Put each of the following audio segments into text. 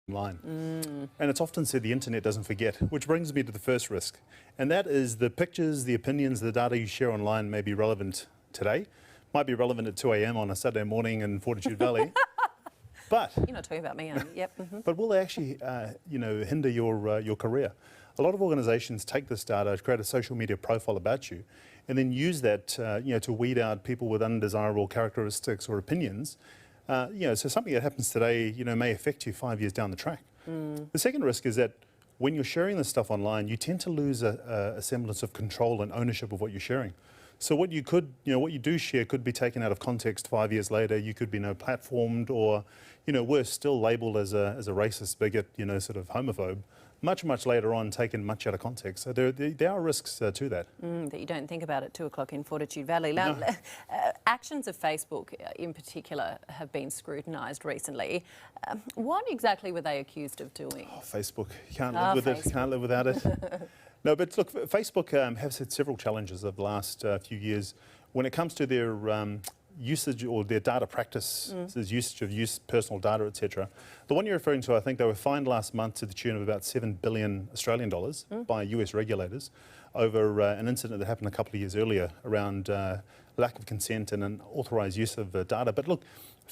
online. And it's often said the internet doesn't forget, which brings me to the first risk. And that is the pictures, the opinions, the data you share online may be relevant today, might be relevant at 2 a.m. on a Saturday morning in Fortitude Valley. But you're not talking about me, are you? Yep. But will they actually, hinder your career? A lot of organisations take this data, create a social media profile about you, and then use that, to weed out people with undesirable characteristics or opinions. So something that happens today, may affect you 5 years down the track. The second risk is that when you're sharing this stuff online, you tend to lose a semblance of control and ownership of what you're sharing. So what you do share could be taken out of context 5 years later. You could be platformed or, worse, still labelled as a racist, bigot, sort of homophobe. Much later on, taken much out of context. So there are risks to that. That you don't think about at 2 o'clock in Fortitude Valley. Now, No. Actions of Facebook in particular have been scrutinised recently. What exactly were they accused of doing? Oh, Facebook, you can't live with it, can't live without it. No, but look, Facebook has had several challenges over the last few years when it comes to their usage or their data practices, usage of personal data, etc. The one you're referring to, I think they were fined last month to the tune of about 7 billion Australian dollars by US regulators over an incident that happened a couple of years earlier around lack of consent and unauthorised use of data. But look,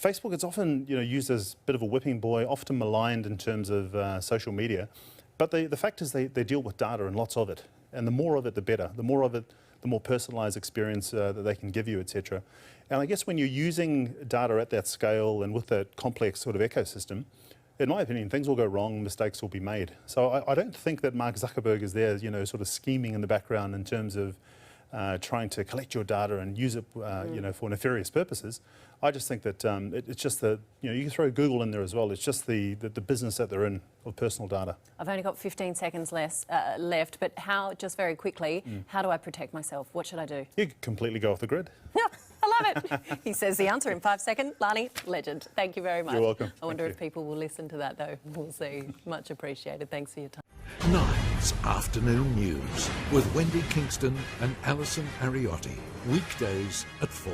Facebook is often used as a bit of a whipping boy, often maligned in terms of social media. But the fact is they deal with data and lots of it. And the more of it, the better. The more of it, the more personalised experience that they can give you, etc. And I guess when you're using data at that scale and with that complex sort of ecosystem, in my opinion, things will go wrong, mistakes will be made. So I don't think that Mark Zuckerberg is there, sort of scheming in the background in terms of trying to collect your data and use it, for nefarious purposes. I just think that it's just the, you can throw Google in there as well. It's just the business that they're in of personal data. I've only got 15 seconds left, but just very quickly, how do I protect myself? What should I do? You could completely go off the grid. I love it. He says the answer in 5 seconds. Lani, legend. Thank you very much. You're welcome. I wonder if people will listen to that, though. We'll see. Much appreciated. Thanks for your time. Nine's Afternoon News with Wendy Kingston and Alison Ariotti. Weekdays at 4.